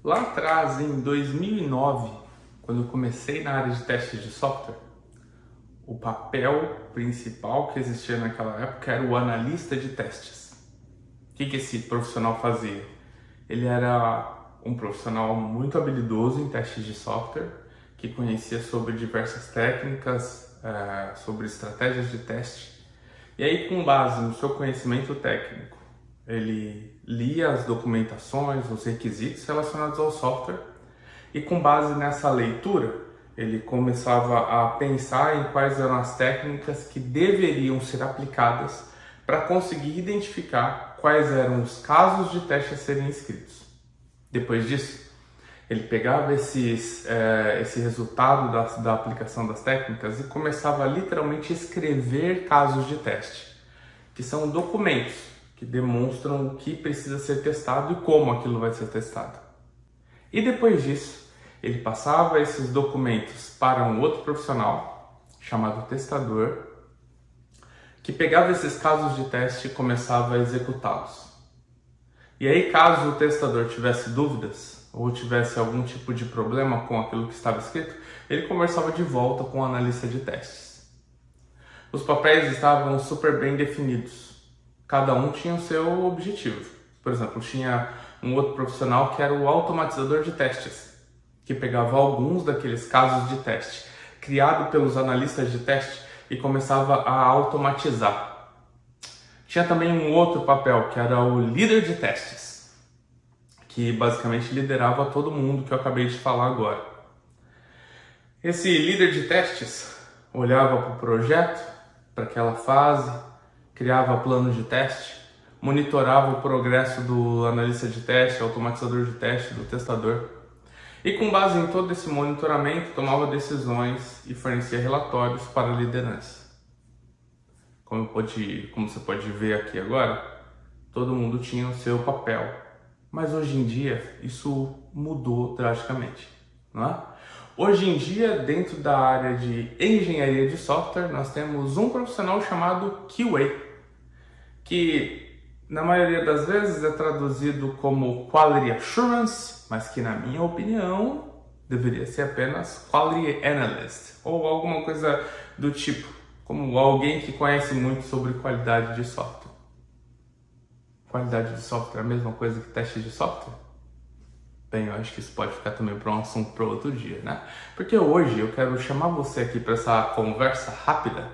Lá atrás, em 2009, quando eu comecei na área de testes de software, o papel principal que existia naquela época era o analista de testes. O que esse profissional fazia? Ele era um profissional muito habilidoso em testes de software, que conhecia sobre diversas técnicas, sobre estratégias de teste. E aí, com base no seu conhecimento técnico, ele lia as documentações, os requisitos relacionados ao software e, com base nessa leitura, ele começava a pensar em quais eram as técnicas que deveriam ser aplicadas para conseguir identificar quais eram os casos de teste a serem inscritos. Depois disso, ele pegava esse resultado da aplicação das técnicas e começava a literalmente escrever casos de teste, que são documentos que demonstram o que precisa ser testado e como aquilo vai ser testado. E depois disso, ele passava esses documentos para um outro profissional, chamado testador, que pegava esses casos de teste e começava a executá-los. E aí, caso o testador tivesse dúvidas ou tivesse algum tipo de problema com aquilo que estava escrito, ele conversava de volta com o analista de testes. Os papéis estavam super bem definidos. Cada um tinha o seu objetivo. Por exemplo, tinha um outro profissional que era o automatizador de testes, que pegava alguns daqueles casos de teste criado pelos analistas de teste e começava a automatizar. Tinha também um outro papel, que era o líder de testes, que basicamente liderava todo mundo que eu acabei de falar agora. Esse líder de testes olhava para o projeto, para aquela fase, criava planos de teste, monitorava o progresso do analista de teste, automatizador de teste, do testador. E com base em todo esse monitoramento, tomava decisões e fornecia relatórios para a liderança. Como você pode ver aqui agora, todo mundo tinha o seu papel. Mas hoje em dia, isso mudou drasticamente, não é? Hoje em dia, dentro da área de engenharia de software, nós temos um profissional chamado QA, que na maioria das vezes é traduzido como Quality Assurance, mas que na minha opinião deveria ser apenas Quality Analyst ou alguma coisa do tipo, como alguém que conhece muito sobre qualidade de software. Qualidade de software é a mesma coisa que teste de software? Bem, eu acho que isso pode ficar também para um assunto para outro dia, né? Porque hoje eu quero chamar você aqui para essa conversa rápida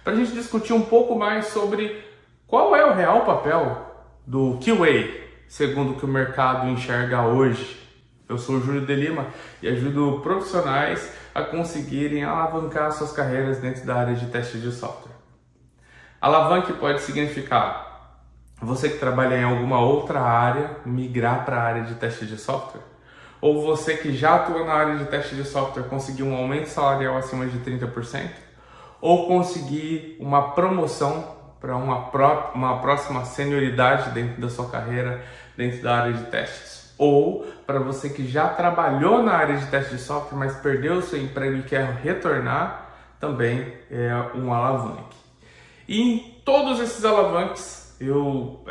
para a gente discutir um pouco mais sobre qual é o real papel do QA, segundo o que o mercado enxerga hoje. Eu sou o Júlio de Lima e ajudo profissionais a conseguirem alavancar suas carreiras dentro da área de teste de software. Alavanque pode significar você que trabalha em alguma outra área, migrar para a área de teste de software, ou você que já atua na área de teste de software conseguir um aumento salarial acima de 30%, ou conseguir uma promoção para uma próxima senioridade dentro da sua carreira, dentro da área de testes. Ou para você que já trabalhou na área de teste de software, mas perdeu o seu emprego e quer retornar, também é um alavanque. E em todos esses alavanques, eu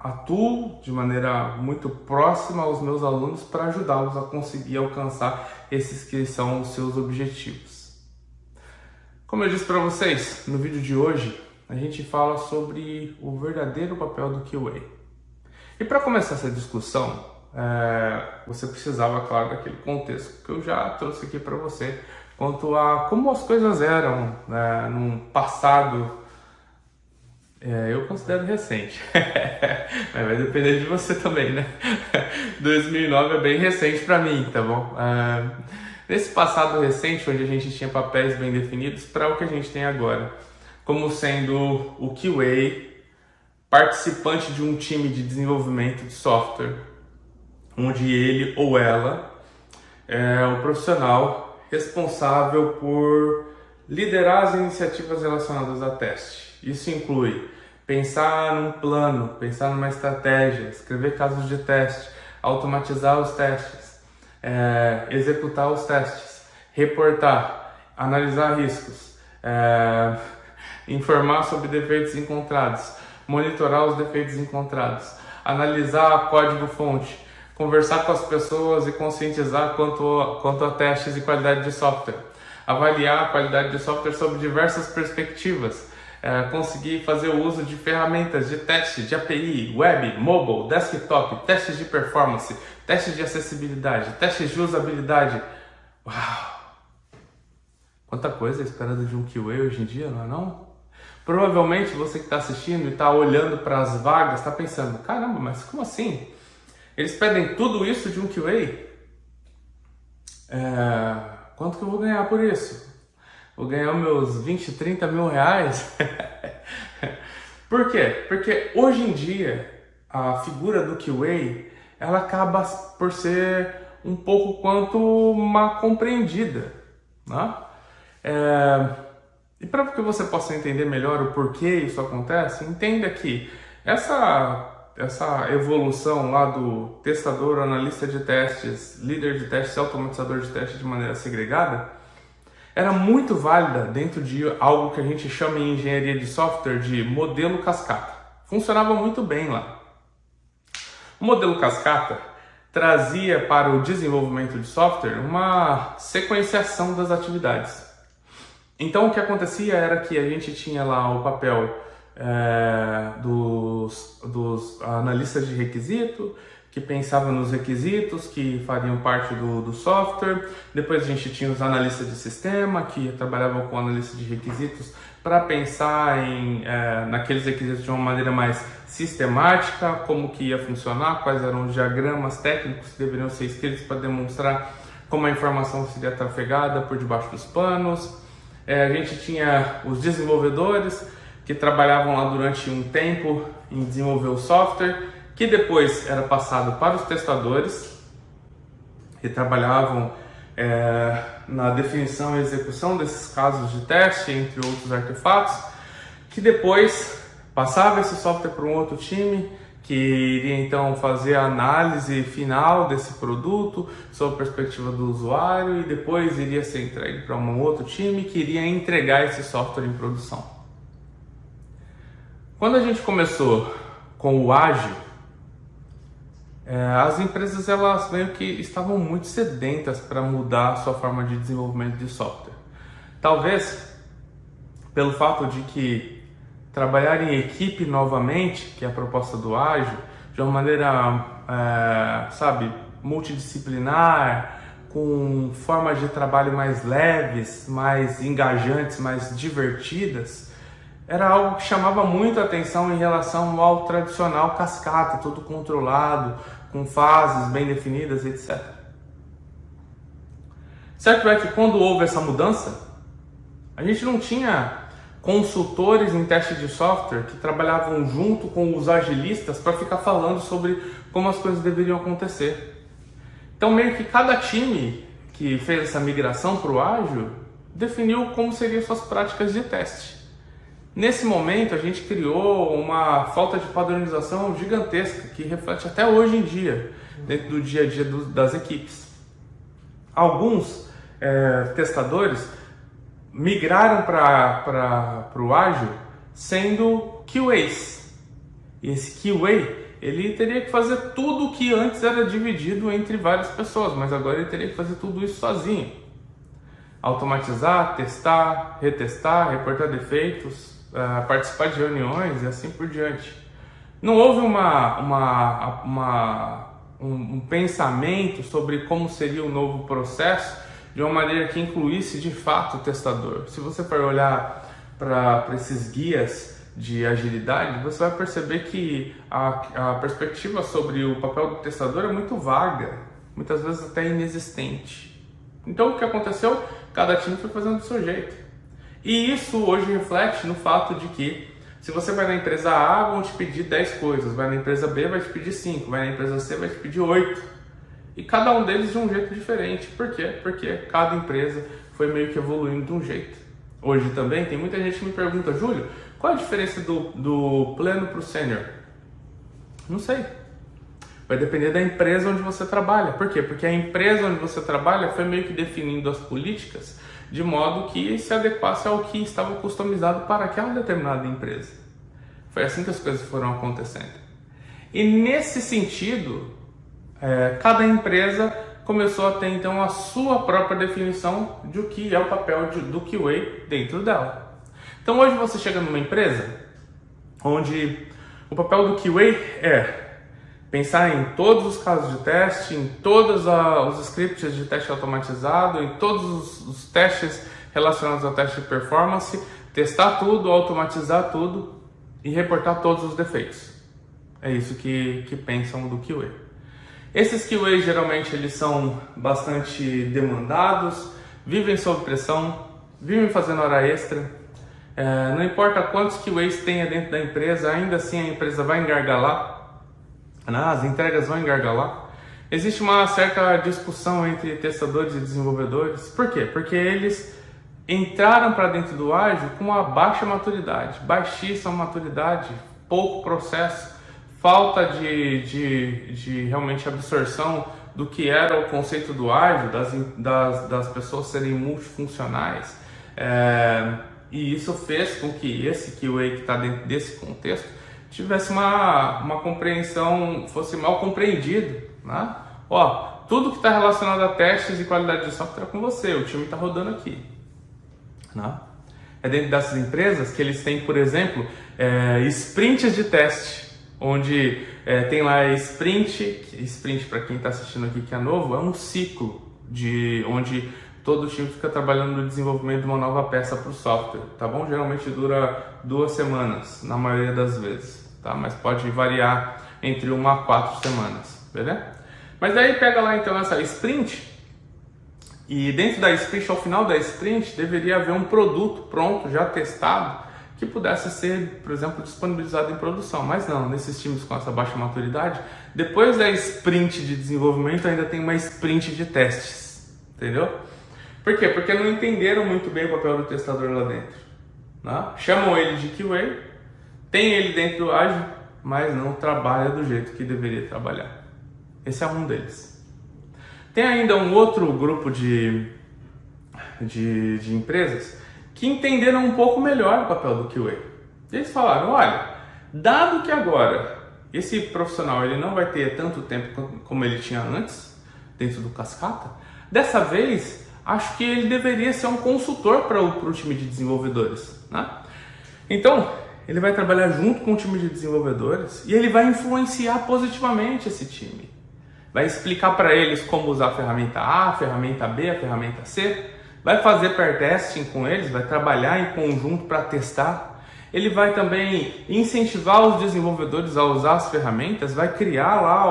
atuo de maneira muito próxima aos meus alunos para ajudá-los a conseguir alcançar esses que são os seus objetivos. Como eu disse para vocês, no vídeo de hoje, a gente fala sobre o verdadeiro papel do QA. E para começar essa discussão, você precisava, claro, daquele contexto que eu já trouxe aqui para você, quanto a como as coisas eram num passado, eu considero recente, mas vai depender de você também, né? 2009 é bem recente para mim, tá bom? Nesse passado recente, onde a gente tinha papéis bem definidos, para o que a gente tem agora, como sendo o QA, participante de um time de desenvolvimento de software, onde ele ou ela é o profissional responsável por liderar as iniciativas relacionadas a teste. Isso inclui pensar num plano, pensar numa estratégia, escrever casos de teste, automatizar os testes, executar os testes, reportar, analisar riscos, informar sobre defeitos encontrados, monitorar os defeitos encontrados, analisar código-fonte, conversar com as pessoas e conscientizar quanto a testes e qualidade de software, avaliar a qualidade de software sob diversas perspectivas, conseguir fazer o uso de ferramentas de teste de API, web, mobile, desktop, testes de performance, testes de acessibilidade, testes de usabilidade. Uau! Quanta coisa esperada de um QA hoje em dia, não é não? Provavelmente você que está assistindo e está olhando para as vagas, está pensando, caramba, mas como assim? Eles pedem tudo isso de um QA? Quanto que eu vou ganhar por isso? Vou ganhar meus 20, 30 mil reais? Por quê? Porque hoje em dia a figura do QA ela acaba por ser um pouco quanto mal compreendida, né? E para que você possa entender melhor o porquê isso acontece, entenda que essa evolução lá do testador, analista de testes, líder de testes e automatizador de testes de maneira segregada era muito válida dentro de algo que a gente chama em engenharia de software de modelo cascata. Funcionava muito bem lá. O modelo cascata trazia para o desenvolvimento de software uma sequenciação das atividades. Então o que acontecia era que a gente tinha lá o papel dos analistas de requisito, que pensavam nos requisitos que fariam parte do software. Depois a gente tinha os analistas de sistema, que trabalhavam com analista de requisitos para pensar naqueles requisitos de uma maneira mais sistemática, como que ia funcionar, quais eram os diagramas técnicos que deveriam ser escritos para demonstrar como a informação seria trafegada por debaixo dos panos. A gente tinha os desenvolvedores que trabalhavam lá durante um tempo em desenvolver o software, que depois era passado para os testadores, que trabalhavam na definição e execução desses casos de teste, entre outros artefatos, que depois passava esse software para um outro time, que iria então fazer a análise final desse produto sob a perspectiva do usuário e depois iria ser entregue para um outro time que iria entregar esse software em produção. Quando a gente começou com o ágil, as empresas elas meio que estavam muito sedentas para mudar a sua forma de desenvolvimento de software. Talvez pelo fato de que trabalhar em equipe novamente, que é a proposta do ágil, de uma maneira, multidisciplinar, com formas de trabalho mais leves, mais engajantes, mais divertidas, era algo que chamava muito a atenção em relação ao tradicional cascata, tudo controlado, com fases bem definidas, etc. Certo é que quando houve essa mudança, a gente não tinha consultores em teste de software que trabalhavam junto com os agilistas para ficar falando sobre como as coisas deveriam acontecer. Então meio que cada time que fez essa migração para o ágil definiu como seriam suas práticas de teste. Nesse momento a gente criou uma falta de padronização gigantesca que reflete até hoje em dia dentro do dia a dia das equipes. Alguns testadores migraram para o ágil sendo QAs. E esse QA ele teria que fazer tudo o que antes era dividido entre várias pessoas, mas agora ele teria que fazer tudo isso sozinho. Automatizar, testar, retestar, reportar defeitos, participar de reuniões e assim por diante. Não houve um pensamento sobre como seria o novo processo de uma maneira que incluísse de fato o testador. Se você for olhar para esses guias de agilidade, você vai perceber que a perspectiva sobre o papel do testador é muito vaga, muitas vezes até inexistente. Então o que aconteceu? Cada time foi fazendo do seu jeito. E isso hoje reflete no fato de que se você vai na empresa A, vão te pedir 10 coisas, vai na empresa B, vai te pedir 5, vai na empresa C, vai te pedir 8. E cada um deles de um jeito diferente. Por quê? Porque cada empresa foi meio que evoluindo de um jeito. Hoje também tem muita gente que me pergunta, Júlio, qual é a diferença do pleno para o sênior? Não sei. Vai depender da empresa onde você trabalha. Por quê? Porque a empresa onde você trabalha foi meio que definindo as políticas de modo que se adequasse ao que estava customizado para aquela determinada empresa. Foi assim que as coisas foram acontecendo. E nesse sentido, cada empresa começou a ter então a sua própria definição de o que é o papel do QA dentro dela. Então hoje você chega numa empresa onde o papel do QA é pensar em todos os casos de teste, em todos os scripts de teste automatizado, em todos os testes relacionados ao teste de performance, testar tudo, automatizar tudo e reportar todos os defeitos. É isso que pensam do QA. Esses QA geralmente eles são bastante demandados, vivem sob pressão, vivem fazendo hora extra. Não importa quantos QAs tenha dentro da empresa, ainda assim a empresa vai engargalar, né? As entregas vão engargalar. Existe uma certa discussão entre testadores e desenvolvedores. Por quê? Porque eles entraram para dentro do ágil com uma baixa maturidade, baixíssima maturidade, pouco processo, falta de realmente absorção do que era o conceito do ágil, das pessoas serem multifuncionais. E isso fez com que esse QA que está dentro desse contexto tivesse uma compreensão, fosse mal compreendido, né? Tudo que está relacionado a testes e qualidade de software é com você, o time está rodando aqui, né? É dentro dessas empresas que eles têm, por exemplo, sprints de teste, onde tem lá sprint para quem está assistindo aqui que é novo, é um ciclo onde todo o time fica trabalhando no desenvolvimento de uma nova peça para o software, tá bom? Geralmente dura 2 semanas, na maioria das vezes, tá? Mas pode variar entre 1 a 4 semanas, beleza? Mas daí pega lá então essa sprint, e dentro da sprint, ao final da sprint, deveria haver um produto pronto, já testado, que pudesse ser, por exemplo, disponibilizado em produção. Mas não, nesses times com essa baixa maturidade, depois da sprint de desenvolvimento ainda tem uma sprint de testes, entendeu? Por quê? Porque não entenderam muito bem o papel do testador lá dentro, né? Chamam ele de QA, tem ele dentro do ágil, mas não trabalha do jeito que deveria trabalhar. Esse é um deles. Tem ainda um outro grupo de empresas que entenderam um pouco melhor o papel do QA. Eles falaram, olha, dado que agora esse profissional ele não vai ter tanto tempo como ele tinha antes, dentro do Cascata, dessa vez acho que ele deveria ser um consultor para o time de desenvolvedores, né? Então, ele vai trabalhar junto com o time de desenvolvedores e ele vai influenciar positivamente esse time. Vai explicar para eles como usar a ferramenta A, a ferramenta B, a ferramenta C, vai fazer pair testing com eles, vai trabalhar em conjunto para testar. Ele vai também incentivar os desenvolvedores a usar as ferramentas, vai criar lá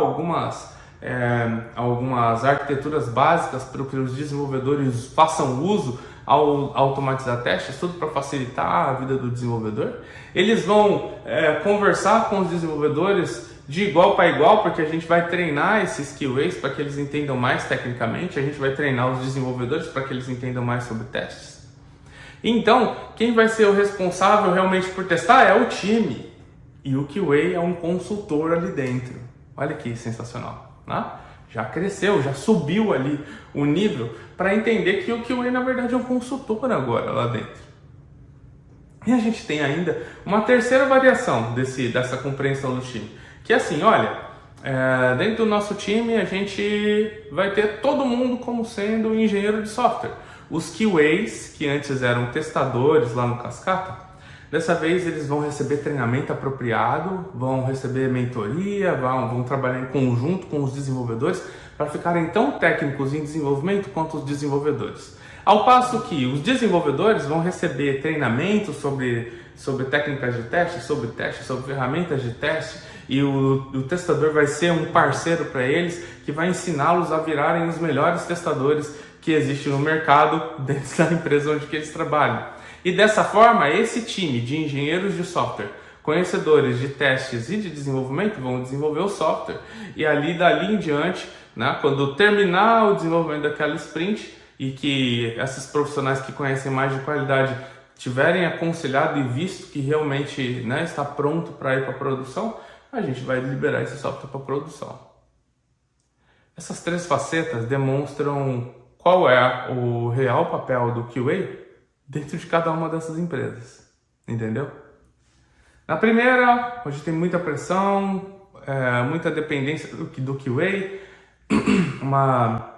algumas arquiteturas básicas para que os desenvolvedores façam uso ao automatizar testes, tudo para facilitar a vida do desenvolvedor. Eles vão conversar com os desenvolvedores de igual para igual, porque a gente vai treinar esses QAs para que eles entendam mais tecnicamente, a gente vai treinar os desenvolvedores para que eles entendam mais sobre testes. Então, quem vai ser o responsável realmente por testar é o time, e o QA é um consultor ali dentro. Olha que sensacional, né? Já cresceu, já subiu ali o nível para entender que o QA na verdade é um consultor agora lá dentro. E a gente tem ainda uma terceira variação dessa compreensão do time, que é assim, olha, dentro do nosso time a gente vai ter todo mundo como sendo engenheiro de software. Os QAs, que antes eram testadores lá no Cascata, dessa vez eles vão receber treinamento apropriado, vão receber mentoria, vão trabalhar em conjunto com os desenvolvedores para ficarem tão técnicos em desenvolvimento quanto os desenvolvedores. Ao passo que os desenvolvedores vão receber treinamento sobre técnicas de teste, sobre ferramentas de teste, e o testador vai ser um parceiro para eles que vai ensiná-los a virarem os melhores testadores que existem no mercado dentro da empresa onde que eles trabalham. E dessa forma, esse time de engenheiros de software, conhecedores de testes e de desenvolvimento, vão desenvolver o software. E dali em diante, né, quando terminar o desenvolvimento daquela sprint e que esses profissionais que conhecem mais de qualidade tiverem aconselhado e visto que realmente, né, está pronto para ir para a produção, a gente vai liberar esse software para produção. Essas 3 facetas demonstram qual é o real papel do QA dentro de cada uma dessas empresas, entendeu? Na primeira, onde tem muita pressão, muita dependência do QA, uma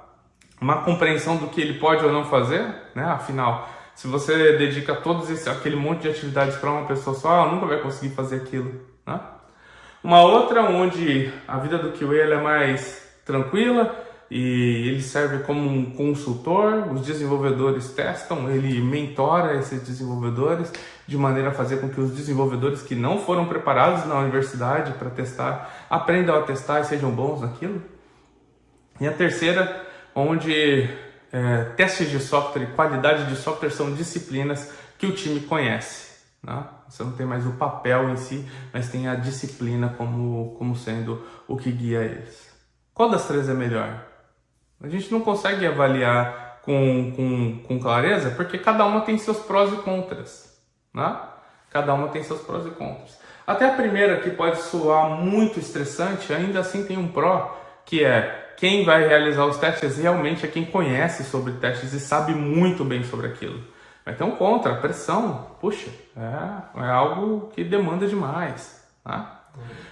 compreensão do que ele pode ou não fazer, né? Afinal, se você dedica aquele monte de atividades para uma pessoa só, ela nunca vai conseguir fazer aquilo, né? Uma outra onde a vida do QA ela é mais tranquila e ele serve como um consultor, os desenvolvedores testam, ele mentora esses desenvolvedores de maneira a fazer com que os desenvolvedores que não foram preparados na universidade para testar, aprendam a testar e sejam bons naquilo. E a terceira, onde testes de software e qualidade de software são disciplinas que o time conhece, né? Você não tem mais o papel em si, mas tem a disciplina como sendo o que guia eles. Qual das três é melhor? A gente não consegue avaliar com clareza, porque cada uma tem seus prós e contras, né? Cada uma tem seus prós e contras. Até a primeira, que pode soar muito estressante, ainda assim tem um pró, que é quem vai realizar os testes realmente é quem conhece sobre testes e sabe muito bem sobre aquilo. Vai ter um contra, a pressão, puxa, é algo que demanda demais, né?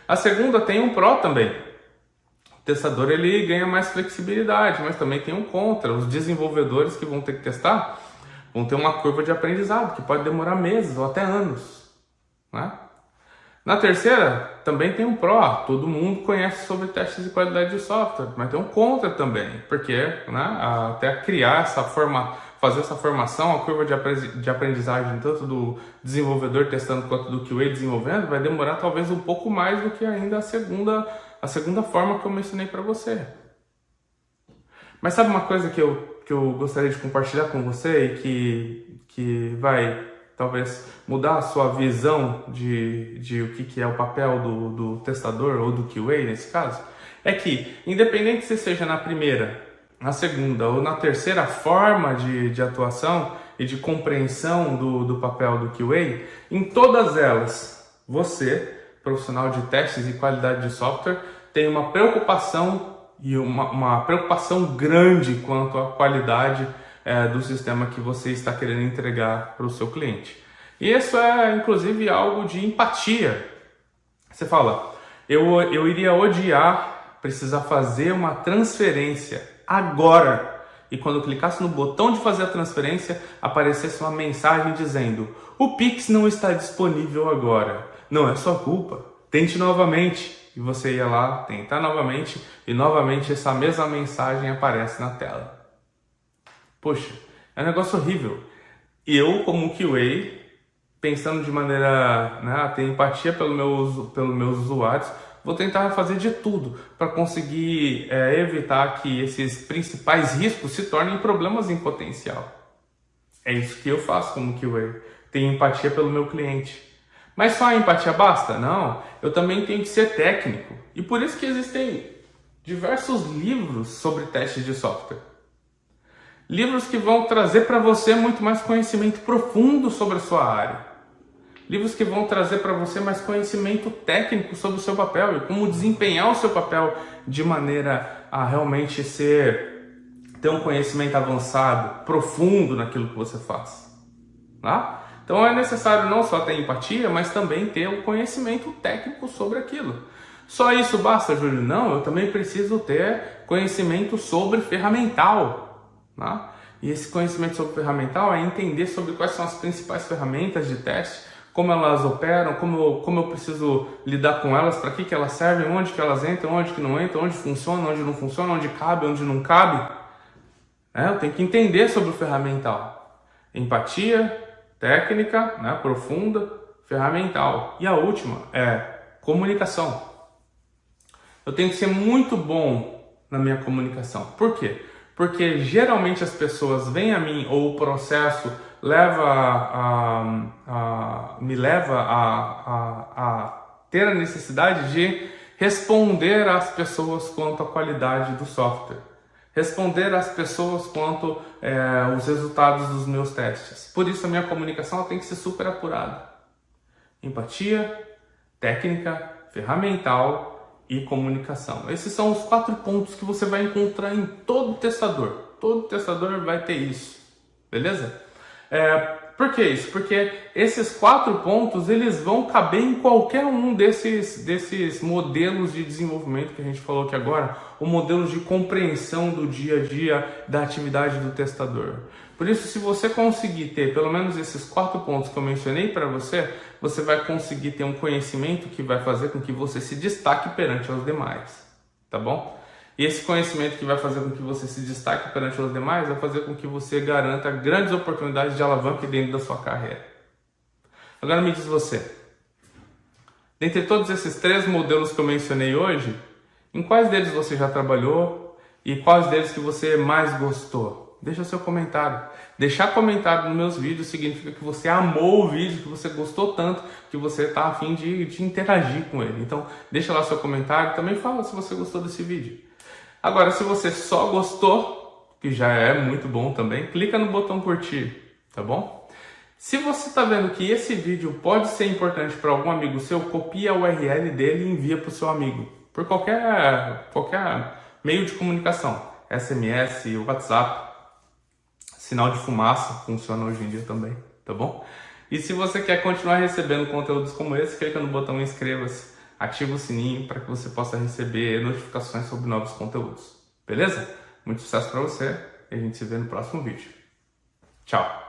A segunda tem um pró também. O testador ele ganha mais flexibilidade, mas também tem um contra. Os desenvolvedores que vão ter que testar vão ter uma curva de aprendizado que pode demorar meses ou até anos, né? Na terceira, também tem um pró, todo mundo conhece sobre testes de qualidade de software, mas tem um contra também, porque né, até criar fazer essa formação, a curva de aprendizagem tanto do desenvolvedor testando quanto do QA desenvolvendo, vai demorar talvez um pouco mais do que ainda a segunda forma que eu mencionei para você. Mas sabe uma coisa que eu gostaria de compartilhar com você e que vai talvez mudar a sua visão de o que é o papel do testador ou do QA nesse caso? É que, independente se seja na primeira, na segunda ou na terceira forma de atuação e de compreensão do papel do QA, em todas elas, você, profissional de testes e qualidade de software, tem uma preocupação e uma preocupação grande quanto à qualidade do sistema que você está querendo entregar para o seu cliente. E isso é, inclusive, algo de empatia. Você fala, eu iria odiar precisar fazer uma transferência agora. E quando eu clicasse no botão de fazer a transferência, aparecesse uma mensagem dizendo: o Pix não está disponível agora. Não é sua culpa. Tente novamente. E você ia lá, tentar novamente, e novamente essa mesma mensagem aparece na tela. Poxa, é um negócio horrível. E eu, como QA, pensando de maneira, né, a ter empatia pelos meus usuários, vou tentar fazer de tudo para conseguir evitar que esses principais riscos se tornem problemas em potencial. É isso que eu faço como QA. Tenho empatia pelo meu cliente. Mas só a empatia basta? Não. Eu também tenho que ser técnico. E por isso que existem diversos livros sobre testes de software. Livros que vão trazer para você muito mais conhecimento profundo sobre a sua área. Livros que vão trazer para você mais conhecimento técnico sobre o seu papel e como desempenhar o seu papel de maneira a realmente ter um conhecimento avançado, profundo naquilo que você faz. Tá? Então é necessário não só ter empatia, mas também ter um conhecimento técnico sobre aquilo. Só isso basta, Júlio? Não, eu também preciso ter conhecimento sobre ferramental. Tá? E esse conhecimento sobre ferramental é entender sobre quais são as principais ferramentas de teste, como elas operam, como eu preciso lidar com elas, para que elas servem, onde que elas entram, onde que não entram, onde funciona, onde não funciona, onde cabe, onde não cabe. Eu tenho que entender sobre o ferramental. Empatia, técnica, né, profunda, ferramental. E a última é comunicação. Eu tenho que ser muito bom na minha comunicação. Por quê? Porque geralmente as pessoas vêm a mim, ou o processo me leva a ter a necessidade de responder às pessoas quanto à qualidade do software. Responder às pessoas quanto os resultados dos meus testes. Por isso a minha comunicação tem que ser super apurada. Empatia, técnica, ferramental e comunicação. Esses são os 4 pontos que você vai encontrar em todo testador. Todo testador vai ter isso. Beleza? Por que isso? Porque esses 4 pontos, eles vão caber em qualquer um desses modelos de desenvolvimento que a gente falou aqui agora, o modelo de compreensão do dia a dia da atividade do testador. Por isso, se você conseguir ter pelo menos esses 4 pontos que eu mencionei para você, você vai conseguir ter um conhecimento que vai fazer com que você se destaque perante os demais, tá bom? E esse conhecimento que vai fazer com que você se destaque perante os demais vai fazer com que você garanta grandes oportunidades de alavanca dentro da sua carreira. Agora me diz você, dentre todos esses 3 modelos que eu mencionei hoje, em quais deles você já trabalhou e quais deles que você mais gostou? Deixa seu comentário. Deixar comentário nos meus vídeos significa que você amou o vídeo, que você gostou tanto, que você está a fim de interagir com ele. Então, deixa lá seu comentário. Também fala se você gostou desse vídeo. Agora, se você só gostou, que já é muito bom também, clica no botão curtir, tá bom? Se você está vendo que esse vídeo pode ser importante para algum amigo seu, copia a URL dele e envia para o seu amigo, por qualquer meio de comunicação, SMS, WhatsApp, sinal de fumaça, funciona hoje em dia também, tá bom? E se você quer continuar recebendo conteúdos como esse, clica no botão inscreva-se. Ativa o sininho para que você possa receber notificações sobre novos conteúdos. Beleza? Muito sucesso para você e a gente se vê no próximo vídeo. Tchau!